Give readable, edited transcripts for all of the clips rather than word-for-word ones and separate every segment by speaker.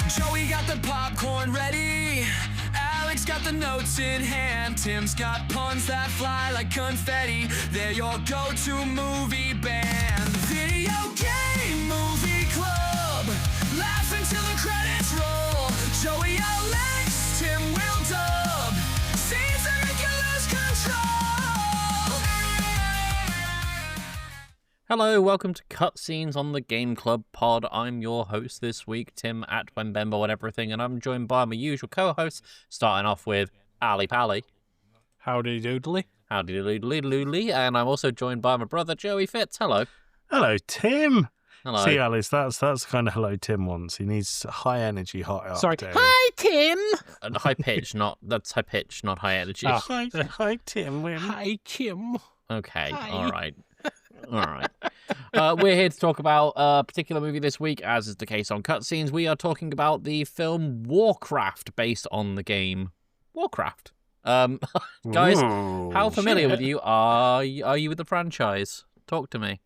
Speaker 1: Joey got the popcorn ready. Alex got the notes in hand. Tim's got puns that fly like confetti. They're your go-to movie band. Video game movie club. Laugh until the credits roll. Joey, Alex, Tim will dub. Scenes that make you lose control.
Speaker 2: Hello, welcome to Cutscenes on the Game Club pod. I'm your host this week, Tim at Wembembo and everything, and I'm joined by my usual co-hosts, starting off with Ali Pally.
Speaker 3: Howdy doodly.
Speaker 2: Howdy doodly doodly, and I'm also joined by my brother Joey Fitz. Hello.
Speaker 4: Hello, Tim.
Speaker 2: Hello.
Speaker 4: See, Alice, that's the kind of hello Tim wants. He needs high energy, hot
Speaker 3: Sorry.
Speaker 4: octane.
Speaker 3: Hi, Tim.
Speaker 2: High pitch, not high energy.
Speaker 3: Ah.
Speaker 4: Hi, Tim.
Speaker 3: Hi, Tim.
Speaker 2: Okay,
Speaker 3: Hi.
Speaker 2: all right. We're here to talk about a particular movie this week, as is the case on Cutscenes. We are talking about the film Warcraft, based on the game Warcraft. Guys,
Speaker 4: Ooh,
Speaker 2: how familiar
Speaker 4: shit.
Speaker 2: with you are you with the franchise? Talk to me.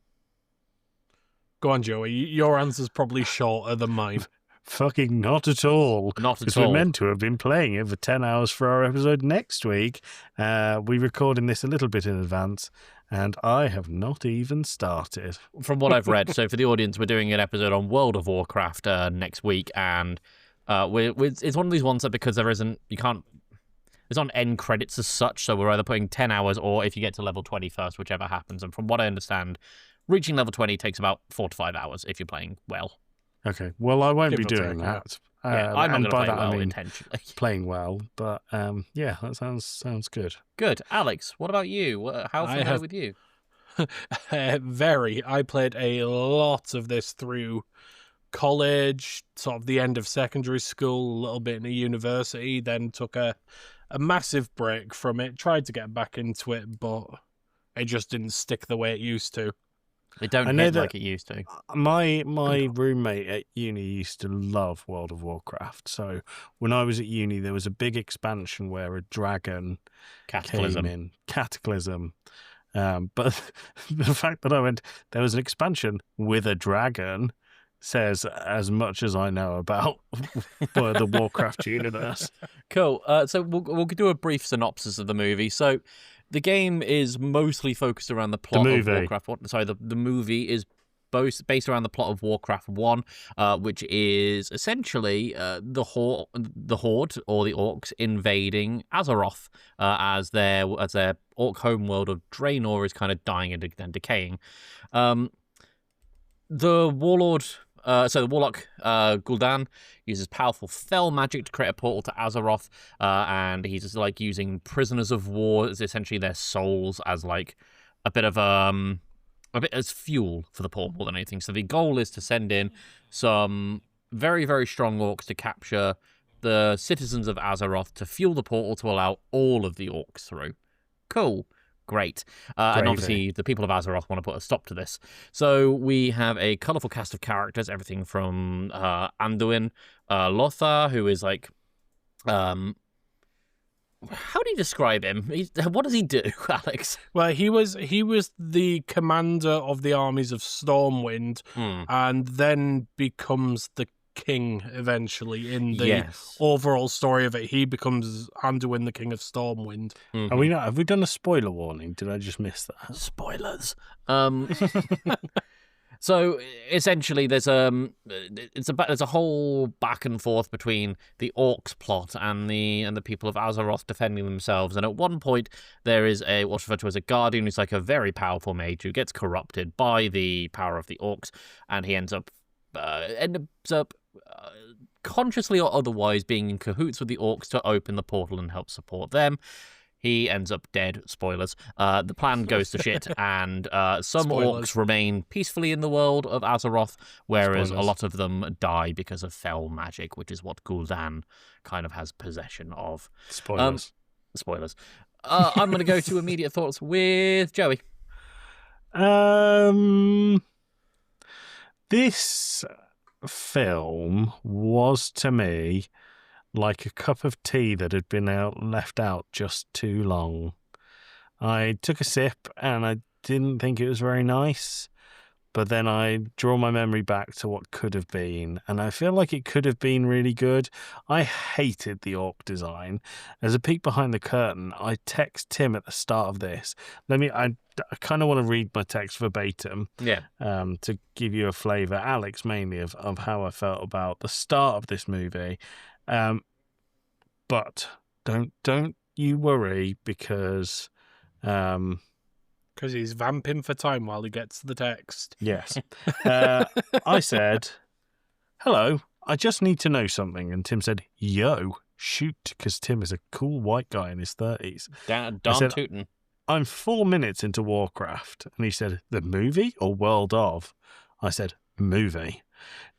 Speaker 3: Go on, Joey. Your answer's probably shorter than mine.
Speaker 4: Fucking not at all.
Speaker 2: Not at
Speaker 4: Because
Speaker 2: all.
Speaker 4: we're meant to have been playing it for 10 hours for our episode next week. We're recording this a little bit in advance, and I have not even started.
Speaker 2: From what I've read, so for the audience, we're doing an episode on World of Warcraft next week, and it's one of these ones that because there's not end credits as such, so we're either putting 10 hours or if you get to level 20 first, whichever happens. And from what I understand, reaching level 20 takes about 4 to 5 hours if you're playing well.
Speaker 4: Okay, well, I won't
Speaker 3: Give
Speaker 4: be
Speaker 3: or
Speaker 4: doing
Speaker 3: take,
Speaker 4: that.
Speaker 2: Yeah, I'm not
Speaker 4: and
Speaker 2: going to
Speaker 4: by
Speaker 2: play
Speaker 4: that,
Speaker 2: well
Speaker 4: I mean
Speaker 2: intentionally.
Speaker 4: playing well, but yeah, that sounds good.
Speaker 2: Good. Alex, what about you? How familiar with you?
Speaker 3: Very. I played a lot of this through college, sort of the end of secondary school, a little bit in a university, then took a massive break from it, tried to get back into it, but it just didn't stick the way it used to.
Speaker 2: It don't
Speaker 4: I know
Speaker 2: hit
Speaker 4: that-
Speaker 2: like it used to.
Speaker 4: My roommate at uni used to love World of Warcraft. So when I was at uni, there was a big expansion where a dragon
Speaker 2: Cataclysm.
Speaker 4: came in. Cataclysm. But the fact that I went, there was an expansion with a dragon says as much as I know about the Warcraft universe.
Speaker 2: Cool. So we'll do a brief synopsis of the movie. So the game is mostly focused around the plot of
Speaker 4: movie.
Speaker 2: Warcraft. The movie is both based around the plot of Warcraft 1, which is essentially the Horde or the Orcs invading Azeroth as their Orc homeworld of Draenor is kind of dying and decaying. The warlord. So the warlock Gul'dan uses powerful fell magic to create a portal to Azeroth, and he's just like using prisoners of war as essentially their souls as like a bit as fuel for the portal more than anything. So the goal is to send in some very, very strong orcs to capture the citizens of Azeroth to fuel the portal to allow all of the orcs through. Cool. Great. And obviously, the people of Azeroth want to put a stop to this. So we have a colourful cast of characters, everything from Anduin, Lothar, who is like... how do you describe him? What does he do, Alex?
Speaker 3: Well, he was the commander of the armies of Stormwind, and then becomes the king eventually in the overall story of it. He becomes Anduin, the king of Stormwind.
Speaker 2: Mm-hmm.
Speaker 4: Have we done a spoiler warning? Did I just miss that?
Speaker 2: Spoilers. So essentially, there's a whole back and forth between the Orcs plot and the people of Azeroth defending themselves. And at one point, there is what's referred to as a guardian, who's like a very powerful mage who gets corrupted by the power of the Orcs, and he ends up consciously or otherwise being in cahoots with the Orcs to open the portal and help support them. He ends up dead. Spoilers. The plan goes to shit, and some
Speaker 3: Spoilers.
Speaker 2: orcs remain peacefully in the world of Azeroth, whereas
Speaker 4: Spoilers.
Speaker 2: a lot of them die because of fell magic, which is what Gul'dan kind of has possession of.
Speaker 4: Spoilers.
Speaker 2: Spoilers. I'm going to go to immediate thoughts with Joey.
Speaker 4: This film was to me like a cup of tea that had been left out just too long. I took a sip and I didn't think it was very nice, but then I draw my memory back to what could have been, and I feel like it could have been really good. I hated the orc design. As a peek behind the curtain, I text Tim at the start of this. I kind of want to read my text verbatim.
Speaker 2: Yeah.
Speaker 4: To give you a flavour, Alex mainly, of how I felt about the start of this movie. But don't you worry, because
Speaker 3: he's vamping for time while he gets the text.
Speaker 4: yes. I said, hello, I just need to know something. And Tim said, yo, shoot, because Tim is a cool white guy in his 30s.
Speaker 2: Don
Speaker 4: said,
Speaker 2: Tootin.
Speaker 4: I'm 4 minutes into Warcraft. And he said, the movie or World of? I said, movie.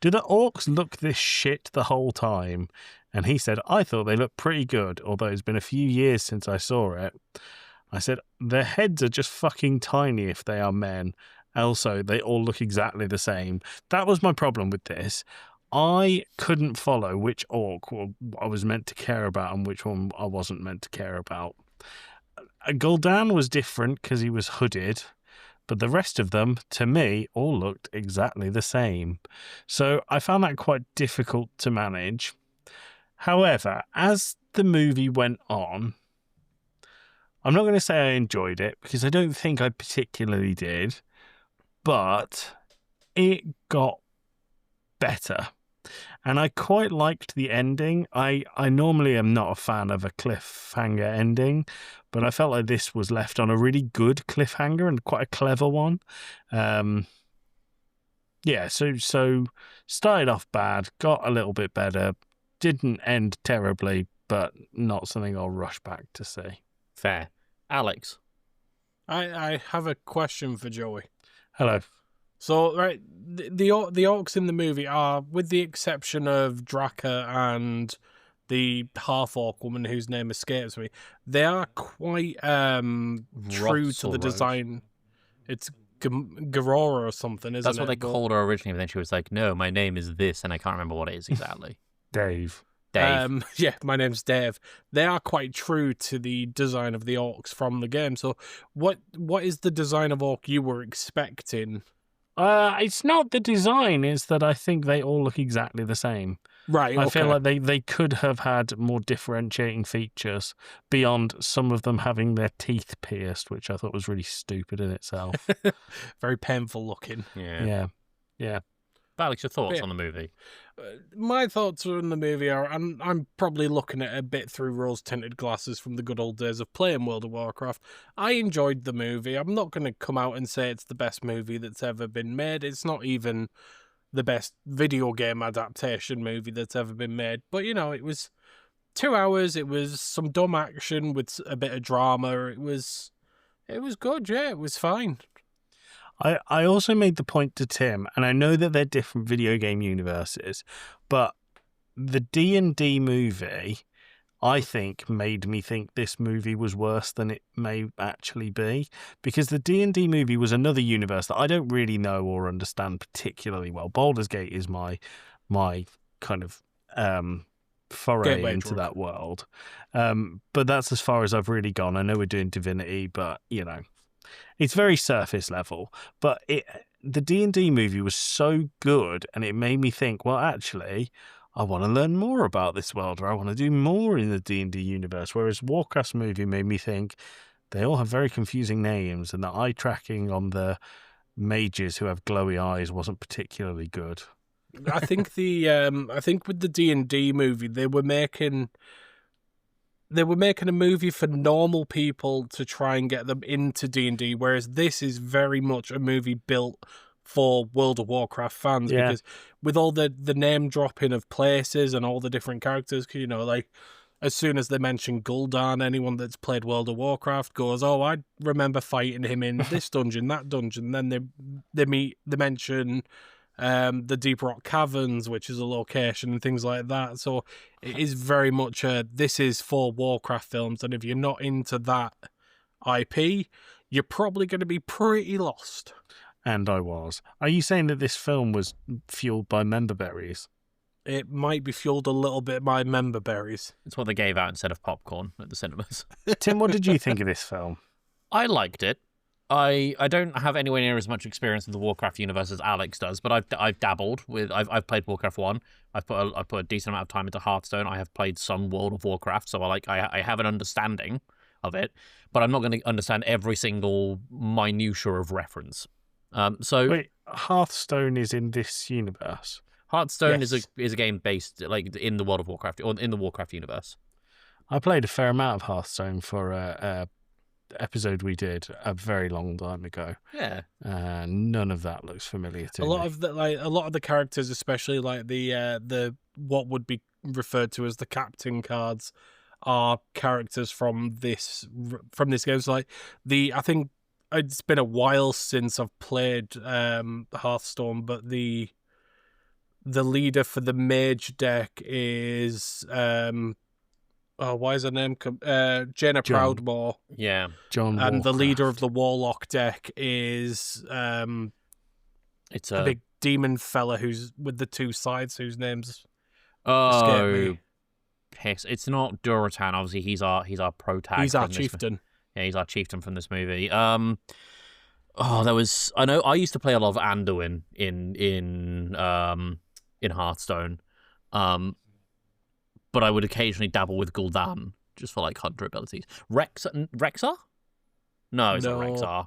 Speaker 4: Do the orcs look this shit the whole time? And he said, I thought they looked pretty good, although it's been a few years since I saw it. I said, their heads are just fucking tiny if they are men. Also, they all look exactly the same. That was my problem with this. I couldn't follow which orc I was meant to care about and which one I wasn't meant to care about. Gul'dan was different because he was hooded, but the rest of them, to me, all looked exactly the same. So I found that quite difficult to manage. However, as the movie went on, I'm not going to say I enjoyed it, because I don't think I particularly did, but it got better. And I quite liked the ending. I normally am not a fan of a cliffhanger ending, but I felt like this was left on a really good cliffhanger and quite a clever one. So started off bad, got a little bit better, didn't end terribly, but not something I'll rush back to see.
Speaker 2: Fair. Alex.
Speaker 3: I have a question for Joey.
Speaker 4: Hello.
Speaker 3: So, right, the orcs in the movie are, with the exception of Draka and the half-orc woman whose name escapes me, they are quite true to the design. It's Garora or something, isn't it?
Speaker 2: That's what they called her originally, but then she was like, no, my name is this, and I can't remember what it is exactly.
Speaker 4: Dave.
Speaker 3: Yeah, my name's Dave. They are quite true to the design of the orcs from the game. So what is the design of orc you were expecting?
Speaker 4: It's not the design, it's that I think they all look exactly the same.
Speaker 3: Right,
Speaker 4: I feel like they could have had more differentiating features beyond some of them having their teeth pierced, which I thought was really stupid in itself.
Speaker 3: Very painful looking.
Speaker 2: Yeah. Alex, your thoughts on the movie?
Speaker 3: My thoughts on the movie are, I'm probably looking at it a bit through rose-tinted glasses from the good old days of playing World of Warcraft. I enjoyed the movie. I'm not going to come out and say it's the best movie that's ever been made. It's not even the best video game adaptation movie that's ever been made. But, you know, it was 2 hours. It was some dumb action with a bit of drama. It was good, yeah. It was fine.
Speaker 4: I also made the point to Tim, and I know that they're different video game universes, but the D&D movie, I think, made me think this movie was worse than it may actually be, because the D&D movie was another universe that I don't really know or understand particularly well. Baldur's Gate is my kind of foray
Speaker 3: Gateway
Speaker 4: into
Speaker 3: drug.
Speaker 4: that world, but that's as far as I've really gone. I know we're doing Divinity, but, you know, it's very surface level, but the D&D movie was so good, and it made me think, well, actually, I want to learn more about this world, or I want to do more in the D&D universe, whereas Warcraft's movie made me think they all have very confusing names, and the eye tracking on the mages who have glowy eyes wasn't particularly good.
Speaker 3: I think I think with the D&D movie, they were making a movie for normal people to try and get them into D&D, whereas this is very much a movie built for World of Warcraft fans, because with all the name dropping of places and all the different characters, you know, like as soon as they mention Gul'dan, anyone that's played World of Warcraft goes, oh, I remember fighting him in this dungeon, that dungeon. Then they mention the Deep Rock Caverns, which is a location, and things like that. So it is very much this is for Warcraft films, and if you're not into that IP, you're probably going to be pretty lost.
Speaker 4: And I was. Are you saying that this film was fueled by member berries?
Speaker 3: It might be fueled a little bit by member berries.
Speaker 2: It's what they gave out instead of popcorn at the cinemas.
Speaker 4: Tim, what did you think of this film?
Speaker 2: I liked it. I don't have anywhere near as much experience with the Warcraft universe as Alex does, but I've dabbled with. I've played Warcraft 1. I've put a decent amount of time into Hearthstone. I have played some World of Warcraft, so I have an understanding of it, but I'm not going to understand every single minutiae of reference. So
Speaker 4: Wait, Hearthstone is in this universe.
Speaker 2: Hearthstone
Speaker 3: Yes.
Speaker 2: is a game based like in the World of Warcraft or in the Warcraft universe.
Speaker 4: I played a fair amount of Hearthstone for a episode we did a very long time ago.
Speaker 2: Yeah.
Speaker 4: None of that looks familiar to
Speaker 3: A
Speaker 4: me.
Speaker 3: lot of the characters, especially like the what would be referred to as the captain cards, are characters from this game. So like I think it's been a while since I've played Hearthstone, but the leader for the mage deck is why is her name Jaina
Speaker 4: John.
Speaker 3: Proudmoore,
Speaker 2: Yeah.
Speaker 3: and
Speaker 4: John Warcraft.
Speaker 3: the leader of the warlock deck is
Speaker 2: It's
Speaker 3: a
Speaker 2: a
Speaker 3: big demon fella who's with the two sides, whose names escape
Speaker 2: oh
Speaker 3: me.
Speaker 2: piss. It's not Duratan. Obviously, he's our pro tag.
Speaker 3: He's our
Speaker 2: from this
Speaker 3: chieftain.
Speaker 2: Yeah, he's our chieftain from this movie. There was. I know. I used to play a lot of Anduin in Hearthstone, but I would occasionally dabble with Gul'dan just for like hunter abilities. Rexar? No, it's not
Speaker 3: No.
Speaker 2: Rexar.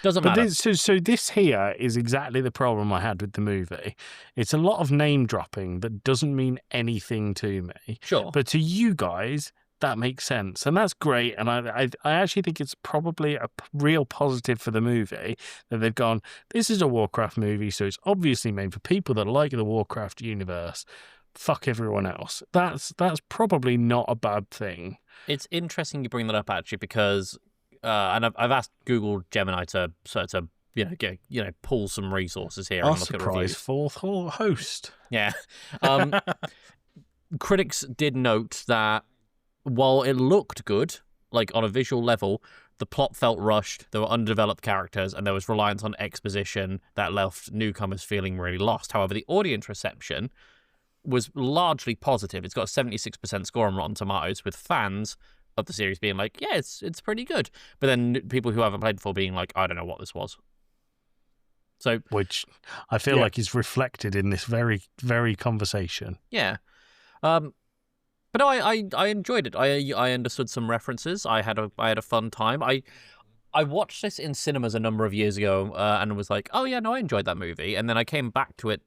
Speaker 2: Doesn't
Speaker 4: But
Speaker 2: matter.
Speaker 4: so this here is exactly the problem I had with the movie. It's a lot of name dropping that doesn't mean anything to me.
Speaker 2: Sure.
Speaker 4: But to you guys, that makes sense. And that's great. And I actually think it's probably a real positive for the movie that they've gone, this is a Warcraft movie, so it's obviously made for people that like the Warcraft universe. Fuck everyone else. That's probably not a bad thing.
Speaker 2: It's interesting you bring that up actually because, and I've asked Google Gemini to pull some resources here
Speaker 4: Our
Speaker 2: and look at
Speaker 4: surprise
Speaker 2: reviews.
Speaker 4: fourth host.
Speaker 2: Yeah. Critics did note that while it looked good, like on a visual level, the plot felt rushed, there were undeveloped characters, and there was reliance on exposition that left newcomers feeling really lost. However, the audience reception was largely positive. It's got a 76% score on Rotten Tomatoes, with fans of the series being like, yeah, it's pretty good. But then people who haven't played before being like, I don't know what this was. So,
Speaker 4: Which I feel like is reflected in this very, very conversation.
Speaker 2: yeah. But no, I enjoyed it. I understood some references. I had a fun time. I watched this in cinemas a number of years ago and was like, oh yeah, no, I enjoyed that movie. And then I came back to it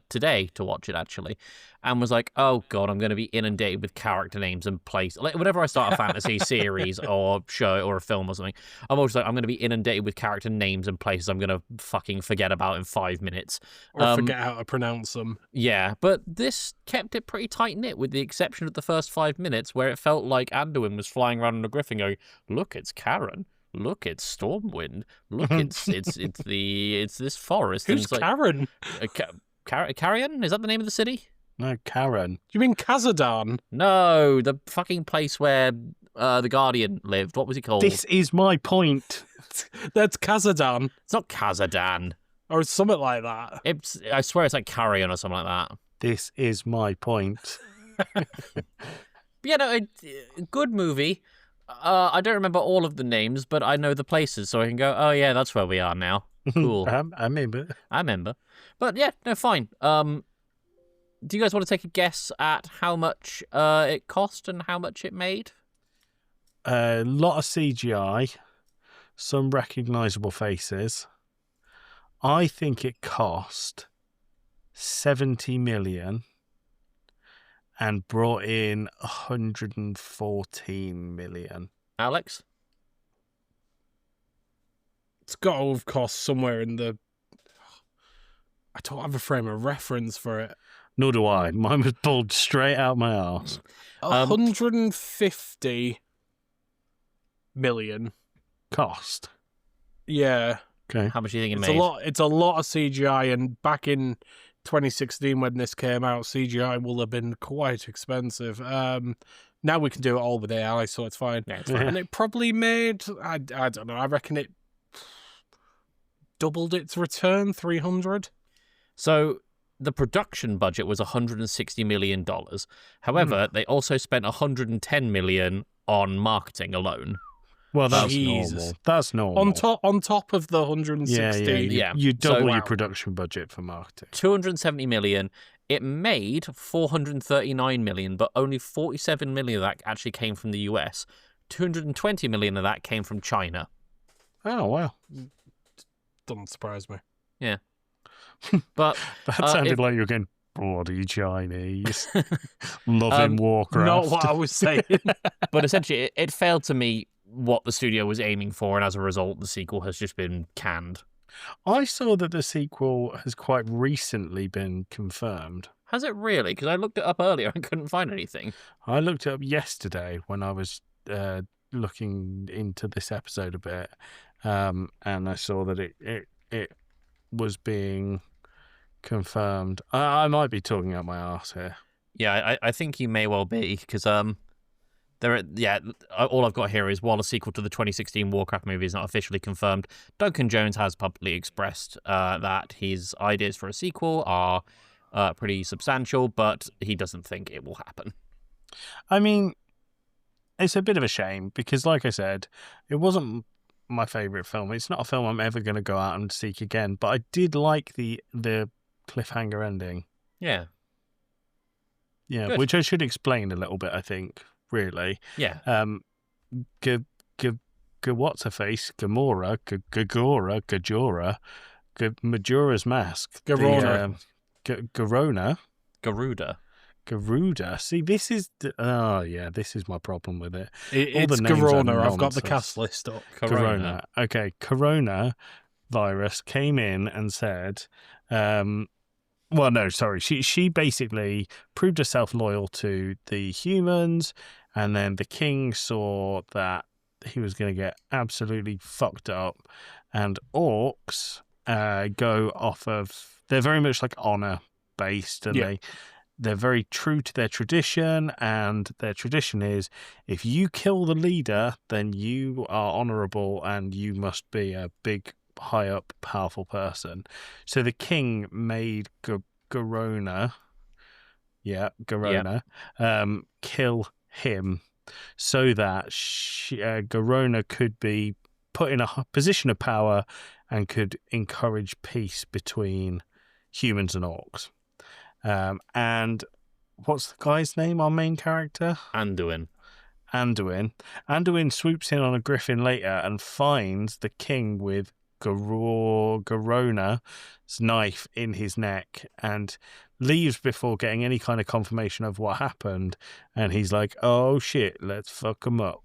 Speaker 2: today to watch it actually, and was like, oh god, I'm going to be inundated with character names and places. Like whenever I start a fantasy series or show or a film or something, I'm always like, I'm going to be inundated with character names and places I'm going to fucking forget about in 5 minutes.
Speaker 3: Or forget how to pronounce them.
Speaker 2: Yeah, but this kept it pretty tight knit, with the exception of the first 5 minutes, where it felt like Anduin was flying around on a griffin, going, "Look, it's Karen. Look, it's Stormwind. Look, it's this forest."
Speaker 3: Who's
Speaker 2: and it's like,
Speaker 3: Karen?
Speaker 2: Carrion? Is that the name of the city?
Speaker 4: No, Karen.
Speaker 3: You mean Khazad-dûm?
Speaker 2: No, the fucking place where the Guardian lived. What was he called?
Speaker 4: This is my point.
Speaker 3: That's Khazad-dûm,
Speaker 2: It's not Kazadan.
Speaker 3: or something like that.
Speaker 2: I swear it's like Carrion or something like that.
Speaker 4: This is my point.
Speaker 2: But yeah, no, good movie. I don't remember all of the names, but I know the places, so I can go, oh yeah, that's where we are now. Cool.
Speaker 4: I remember.
Speaker 2: I remember. But yeah, no, fine. Do you guys want to take a guess at how much it cost and how much it made?
Speaker 4: A lot of CGI, some recognisable faces. I think it cost 70 million and brought in 114 million.
Speaker 2: Alex?
Speaker 3: It's got to have cost somewhere in the... I don't have a frame of reference for it.
Speaker 4: Nor do I. Mine was pulled straight out my arse.
Speaker 3: 150 million.
Speaker 4: Cost.
Speaker 3: Yeah.
Speaker 4: Okay.
Speaker 2: How much do you think it
Speaker 3: It's
Speaker 2: made?
Speaker 3: a lot. It's a lot of CGI, and back in 2016 when this came out, CGI will have been quite expensive. Now we can do it all with AI, so it's fine.
Speaker 2: Yeah, it's fine.
Speaker 3: And it probably made, I don't know, I reckon it doubled its return, 300.
Speaker 2: So the production budget was $160 million. However, they also spent $110 million on marketing alone.
Speaker 4: Well, that's
Speaker 3: Jesus.
Speaker 4: normal. That's normal.
Speaker 3: On top of the 160.
Speaker 4: Yeah.
Speaker 2: Yeah.
Speaker 4: You double
Speaker 3: So-
Speaker 4: your
Speaker 3: Wow.
Speaker 4: production budget for marketing.
Speaker 2: 270 million. It made 439 million, but only 47 million of that actually came from the US. 220 million of that came from China.
Speaker 4: Oh, wow.
Speaker 3: Doesn't surprise me.
Speaker 2: But
Speaker 4: That sounded like you were going, bloody Chinese. Loving
Speaker 2: Um,
Speaker 4: Warcraft.
Speaker 3: Not what I was saying.
Speaker 2: but essentially, it failed to meet what the studio was aiming for, and as a result, the sequel has just been canned.
Speaker 4: I saw that the sequel has quite recently been confirmed.
Speaker 2: Has it really? Because I looked it up earlier and couldn't find anything.
Speaker 4: I looked it up yesterday when I was looking into this episode a bit, and I saw that it was being confirmed. I might be talking out my arse here.
Speaker 2: Yeah, I think you may well be, because all I've got here is while a sequel to the 2016 Warcraft movie is not officially confirmed, Duncan Jones has publicly expressed that his ideas for a sequel are pretty substantial, but he doesn't think it will happen.
Speaker 4: I mean, it's a bit of a shame because, like I said, it wasn't my favourite film. It's not a film I'm ever going to go out and seek again, but I did like the cliffhanger ending.
Speaker 2: Yeah.
Speaker 4: Yeah,
Speaker 2: Good.
Speaker 4: which I should explain a little bit, I think, really.
Speaker 2: Yeah.
Speaker 4: What's her face? Gamora, Gajora, Majora's Mask.
Speaker 3: Garona.
Speaker 4: Garona.
Speaker 2: Garuda.
Speaker 4: See, this is this is my problem with it. All
Speaker 3: It's
Speaker 4: the names are
Speaker 3: Corona. I've got the
Speaker 4: nonsense.
Speaker 3: cast list up.
Speaker 4: Corona. Okay, Corona virus came in and said, she basically proved herself loyal to the humans, and then the king saw that he was going to get absolutely fucked up, and orcs go off of, they're very much like honor based, and they're very true to their tradition, and their tradition is if you kill the leader, then you are honorable and you must be a big, high up, powerful person. So the king made Garona kill him so that Garona could be put in a position of power and could encourage peace between humans and orcs. And what's the guy's name, our main character?
Speaker 2: Anduin.
Speaker 4: Anduin swoops in on a griffin later and finds the king with Garona's knife in his neck and leaves before getting any kind of confirmation of what happened. And he's like, oh shit, let's fuck him up.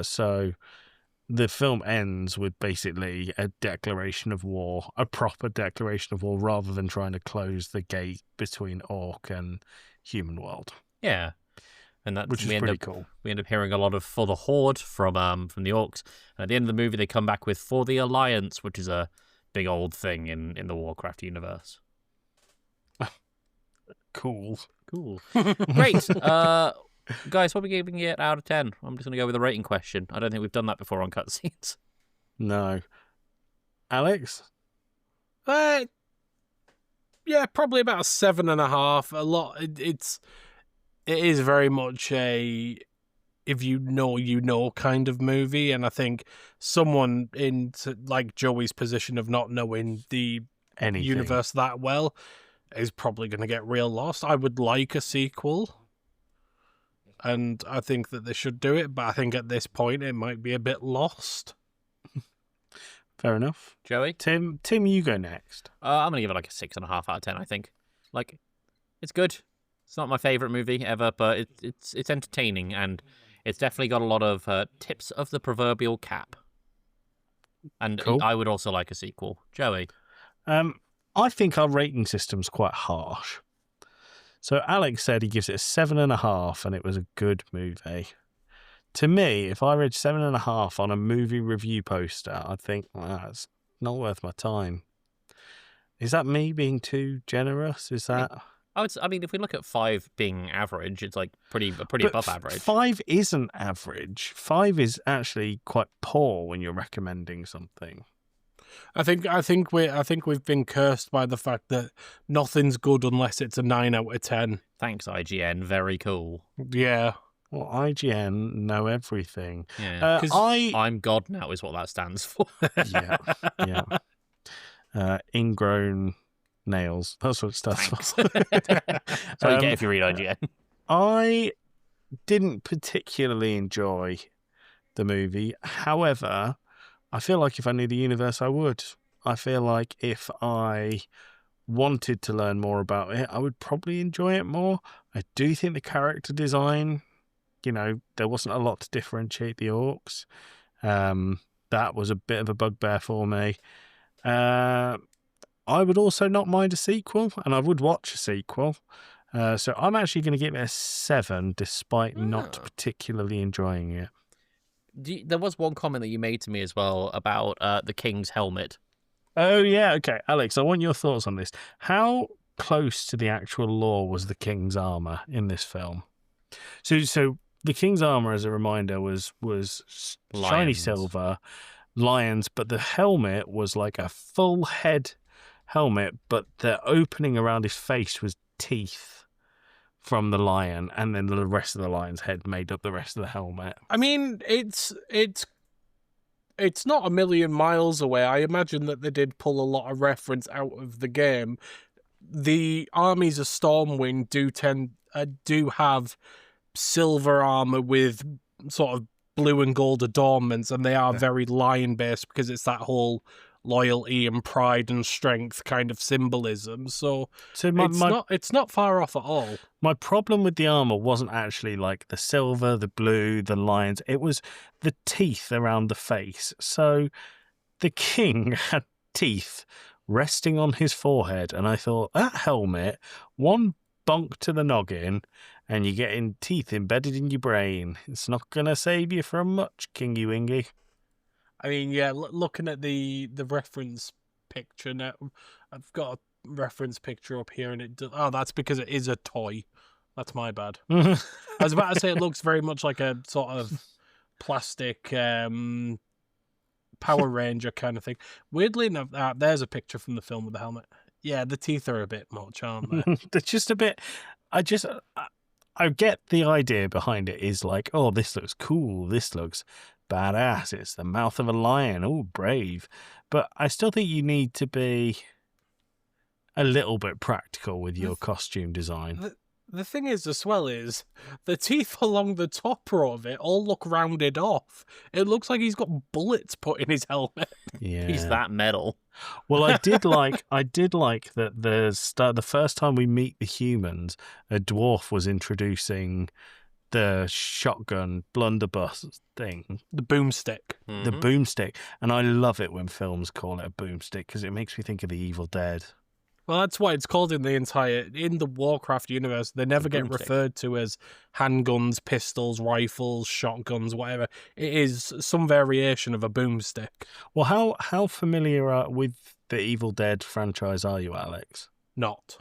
Speaker 4: So the film ends with basically a declaration of war, a proper declaration of war, rather than trying to close the gate between orc and human world.
Speaker 2: Yeah. And that's
Speaker 4: Which is pretty cool.
Speaker 2: We end up hearing a lot of "For the Horde" from the orcs. And at the end of the movie, they come back with "For the Alliance," which is a big old thing in the Warcraft universe.
Speaker 4: Cool.
Speaker 2: Great. Guys, what are we giving it out of 10? I'm just going to go with a rating question. I don't think we've done that before on cutscenes.
Speaker 4: No. Alex?
Speaker 3: Yeah, probably about 7.5. A lot. It is very much a if you know kind of movie, and I think someone in like Joey's position of not knowing the
Speaker 4: Anything.
Speaker 3: universe that well is probably going to get real lost. I would like a sequel, and I think that they should do it, but I think at this point it might be a bit lost.
Speaker 4: Fair enough.
Speaker 2: Joey?
Speaker 4: Tim, you go next.
Speaker 2: I'm going to give it like a 6.5 out of 10, I think. Like, it's good. It's not my favourite movie ever, but it's entertaining, and it's definitely got a lot of tips of the proverbial cap. And
Speaker 4: Cool.
Speaker 2: I would also like a sequel. Joey?
Speaker 4: I think our rating system's quite harsh. So Alex said he gives it a 7.5 and it was a good movie. To me, if I read 7.5 on a movie review poster, I'd think, well, that's not worth my time. Is that me being too generous? Is that...
Speaker 2: I mean, if we look at 5 being average, it's like pretty
Speaker 4: But
Speaker 2: above average.
Speaker 4: 5 isn't average. 5 is actually quite poor when you're recommending something.
Speaker 3: I think we've been cursed by the fact that nothing's good unless it's a 9 out of 10.
Speaker 2: Thanks, IGN. Very cool.
Speaker 3: Yeah.
Speaker 4: Well, IGN know everything.
Speaker 2: Yeah.
Speaker 4: I
Speaker 2: I'm God now is what that stands for.
Speaker 4: yeah ingrown nails. That's what it stands
Speaker 2: Thanks.
Speaker 4: for.
Speaker 2: That's what you get if you read IGN.
Speaker 4: I didn't particularly enjoy the movie. However, I feel like if I knew the universe, I would. I feel like if I wanted to learn more about it, I would probably enjoy it more. I do think the character design, there wasn't a lot to differentiate the orcs. That was a bit of a bugbear for me. I would also not mind a sequel, and I would watch a sequel. So I'm actually going to give it a 7, despite not particularly enjoying it.
Speaker 2: There was one comment that you made to me as well about the king's helmet.
Speaker 4: Oh, yeah. Okay, Alex, I want your thoughts on this. How close to the actual lore was the king's armor in this film? So the king's armor, as a reminder, was shiny
Speaker 2: Lions.
Speaker 4: silver, lions, but the helmet was like a full head helmet, but the opening around his face was teeth from the lion, and then the rest of the lion's head made up the rest of the helmet.
Speaker 3: I mean, it's not a million miles away. I imagine that they did pull a lot of reference out of the game. The armies of Stormwind do have silver armor with sort of blue and gold adornments, and they are very lion based because it's that whole loyalty and pride and strength kind of symbolism. So it's not far off at all.
Speaker 4: My problem with the armor wasn't actually like the silver, the blue, the lions. It was the teeth around the face. So the king had teeth resting on his forehead, and I thought, that helmet, one bonk to the noggin, and you're getting teeth embedded in your brain. It's not going to save you from much, Kingy Wingy.
Speaker 3: I mean, yeah, looking at the reference picture now, I've got a reference picture up here, and that's because it is a toy. That's my bad. I was about to say it looks very much like a sort of plastic Power Ranger kind of thing. Weirdly enough, there's a picture from the film with the helmet. Yeah, the teeth are a bit much, aren't they?
Speaker 4: They're just a bit. I get the idea behind it is like, oh, this looks cool. This looks badass. It's the mouth of a lion. Oh, brave. But I still think you need to be a little bit practical with your costume design.
Speaker 3: The thing is, as well, is the teeth along the top row of it all look rounded off. It looks like he's got bullets put in his helmet.
Speaker 4: Yeah,
Speaker 2: He's that metal.
Speaker 4: Well, I did like that the first time we meet the humans, a dwarf was introducing the shotgun blunderbuss thing,
Speaker 3: The boomstick.
Speaker 4: the boomstick, and I love it when films call it a boomstick because it makes me think of The Evil Dead.
Speaker 3: Well, that's what it's called in the Warcraft universe. They never get
Speaker 2: boomstick.
Speaker 3: referred to as handguns, pistols, rifles, shotguns, whatever. It is some variation of a boomstick.
Speaker 4: Well, how familiar with the Evil Dead franchise are you, Alex?
Speaker 3: Not.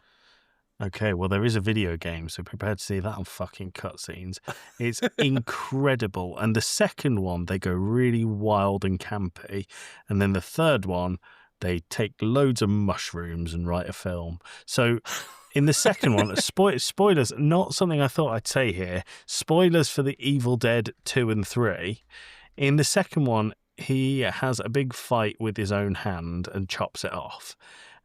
Speaker 4: Okay, well, there is a video game, so prepare to see that on fucking cutscenes. It's incredible. And the second one, they go really wild and campy. And then the third one, they take loads of mushrooms and write a film. So in the second one, spoilers, not something I thought I'd say here. Spoilers for the Evil Dead 2 and 3. In the second one, he has a big fight with his own hand and chops it off.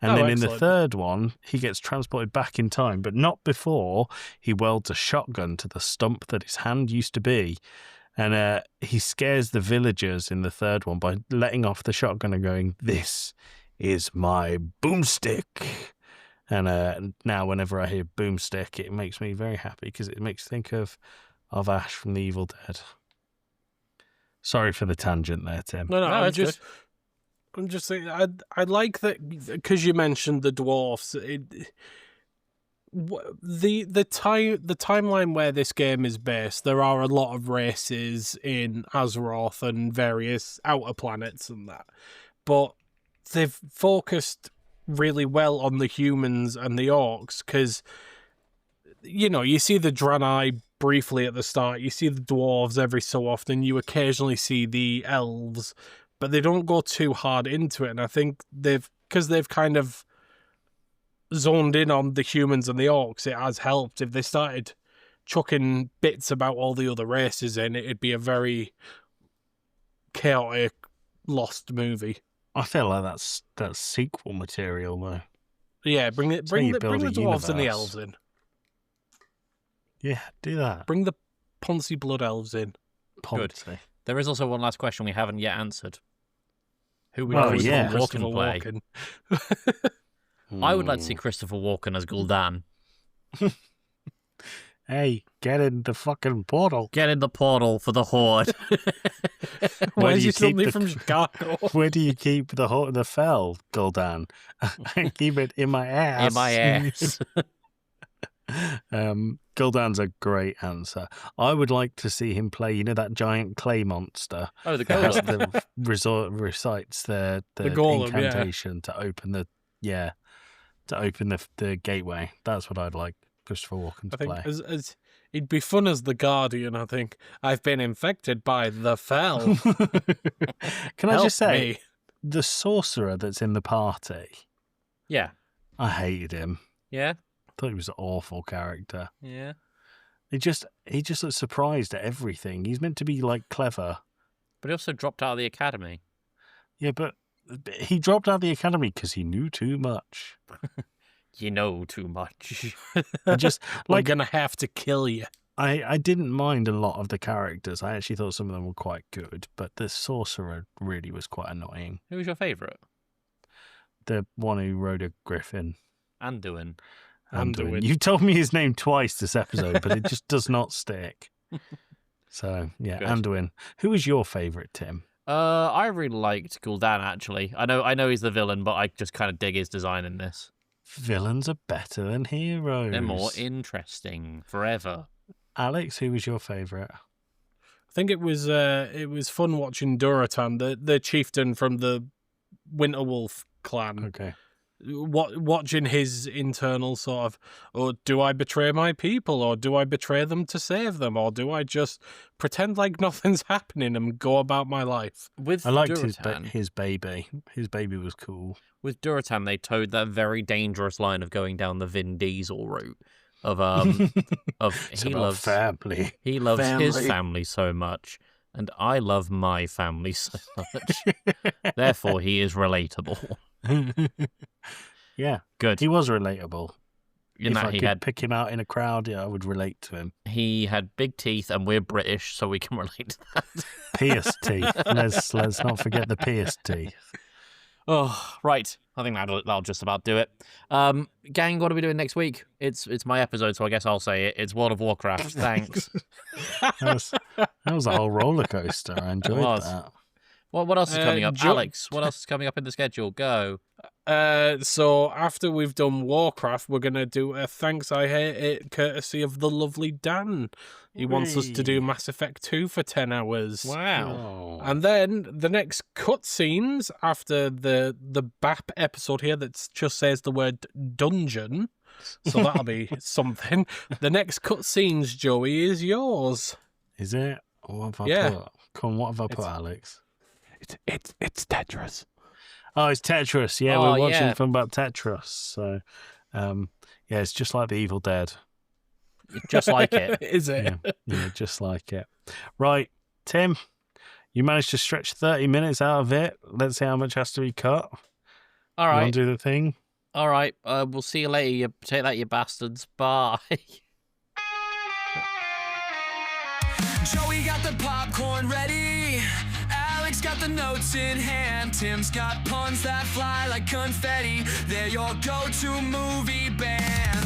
Speaker 4: And then in the
Speaker 3: excellent.
Speaker 4: third one, he gets transported back in time, but not before he welds a shotgun to the stump that his hand used to be. And he scares the villagers in the third one by letting off the shotgun and going, "This is my boomstick." And now whenever I hear boomstick, it makes me very happy because it makes me think of Ash from The Evil Dead. Sorry for the tangent there, Tim.
Speaker 3: No,
Speaker 2: it's good.
Speaker 3: I'm just saying, I like that because you mentioned the dwarfs. The timeline where this game is based, there are a lot of races in Azeroth and various outer planets and that, but they've focused really well on the humans and the orcs because, you see the Draenei briefly at the start, you see the dwarves every so often, you occasionally see the elves, but they don't go too hard into it. And I think because they've kind of zoned in on the humans and the orcs, it has helped. If they started chucking bits about all the other races in, it'd be a very chaotic, lost movie.
Speaker 4: I feel like that's sequel material though.
Speaker 3: Yeah, bring the dwarves and the
Speaker 4: universe.
Speaker 3: elves in.
Speaker 4: Yeah, do that.
Speaker 3: Bring the Ponzi blood elves in.
Speaker 4: Ponzi.
Speaker 2: There is also one last question we haven't yet answered. Who would
Speaker 4: Oh,
Speaker 2: Christopher
Speaker 4: yeah.
Speaker 2: Walken play?
Speaker 3: Walken.
Speaker 2: I would like to see Christopher Walken as Gul'dan.
Speaker 4: Hey, get in the fucking portal.
Speaker 2: Get in the portal for the Horde.
Speaker 3: Why
Speaker 4: do
Speaker 3: is
Speaker 4: you
Speaker 3: he suddenly
Speaker 4: keep
Speaker 3: from Chicago?
Speaker 4: Where do you keep the fell, Gul'dan? I keep it in my ass.
Speaker 2: In my ass.
Speaker 4: Gul'dan's a great answer. I would like to see him play, that giant clay monster
Speaker 2: Oh, the
Speaker 4: that has
Speaker 2: golem.
Speaker 4: the recites the
Speaker 3: golem, yeah.
Speaker 4: incantation to open the gateway. That's what I'd like Christopher Walken to
Speaker 3: I think
Speaker 4: play.
Speaker 3: as he'd be fun as the Guardian. I think I've been infected by the Fell.
Speaker 4: Can I
Speaker 3: Help
Speaker 4: just say,
Speaker 3: me.
Speaker 4: the sorcerer that's in the party,
Speaker 2: Yeah.
Speaker 4: I hated him.
Speaker 2: Yeah.
Speaker 4: Thought he was an awful character.
Speaker 2: Yeah.
Speaker 4: He just looks surprised at everything. He's meant to be like clever.
Speaker 2: But he also dropped out of the academy.
Speaker 4: Yeah, but he dropped out of the academy because he knew too much.
Speaker 2: You know too much.
Speaker 4: I just
Speaker 3: We're
Speaker 4: like
Speaker 3: gonna have to kill you.
Speaker 4: I didn't mind a lot of the characters. I actually thought some of them were quite good, but the sorcerer really was quite annoying.
Speaker 2: Who was your favourite?
Speaker 4: The one who rode a griffin.
Speaker 2: Anduin.
Speaker 3: Anduin.
Speaker 4: You told me his name twice this episode, but it just does not stick. So yeah,
Speaker 2: Good.
Speaker 4: Anduin. Who was your favourite, Tim?
Speaker 2: I really liked Gul'dan, actually. I know he's the villain, but I just kind of dig his design in this.
Speaker 4: Villains are better than heroes.
Speaker 2: They're more interesting forever.
Speaker 4: Alex, who was your favourite?
Speaker 3: I think it was fun watching Duratan, the chieftain from the Winterwolf clan.
Speaker 4: Okay.
Speaker 3: Watching his internal sort of, or do I betray my people, or do I betray them to save them, or do I just pretend like nothing's happening and go about my life?
Speaker 2: With
Speaker 4: I liked
Speaker 2: Duratan,
Speaker 4: his baby. His baby was cool.
Speaker 2: with Duratan, they towed that very dangerous line of going down the Vin Diesel route of
Speaker 4: It's
Speaker 2: he
Speaker 4: about
Speaker 2: loves
Speaker 4: family.
Speaker 2: he loves his
Speaker 3: Family.
Speaker 2: family so much, and I love my family so much. Therefore, he is relatable.
Speaker 4: Yeah,
Speaker 2: Good.
Speaker 4: he was relatable.
Speaker 2: In
Speaker 4: If
Speaker 2: that
Speaker 4: I
Speaker 2: he
Speaker 4: could pick him out in a crowd, yeah, I would relate to him.
Speaker 2: had big teeth, and we're British, so we can relate to that.
Speaker 4: Pierced teeth. Let's not forget the pierced teeth.
Speaker 2: Oh, right. I think that'll just about do it. Gang, what are we doing next week? It's my episode, so I guess I'll say it. It's World of Warcraft. Thanks.
Speaker 4: That was a whole roller coaster. I enjoyed
Speaker 2: was.
Speaker 4: that.
Speaker 2: What else is coming up?
Speaker 3: Jo-
Speaker 2: Alex, what else is coming up in the schedule? Go.
Speaker 3: So after we've done Warcraft, we're gonna do a Thanks I Hate It courtesy of the lovely Dan. He wants us to do Mass Effect 2 for 10 hours.
Speaker 2: Wow.
Speaker 4: Oh.
Speaker 3: And then the next cutscenes after the BAP episode here that just says the word dungeon, so that'll be something. The next cutscenes, Joey, is yours.
Speaker 4: Is it? What have I
Speaker 3: Yeah.
Speaker 4: put? Come on, what have I put, Alex?
Speaker 3: It's Tetris.
Speaker 4: Oh, it's Tetris. Yeah,
Speaker 2: Oh,
Speaker 4: we're watching
Speaker 2: yeah.
Speaker 4: a film about Tetris. So, yeah, it's just like The Evil Dead.
Speaker 2: Just like it.
Speaker 3: Is it?
Speaker 4: Yeah, just like it. Right, Tim, you managed to stretch 30 minutes out of it. Let's see how much has to be cut.
Speaker 2: All
Speaker 4: You
Speaker 2: right.
Speaker 4: want to do the thing?
Speaker 2: All right. We'll see you later. You take that, you bastards. Bye.
Speaker 1: Joey got the popcorn ready. Alex got the notes in hand. Tim's got puns that fly like confetti. They're your go-to movie band.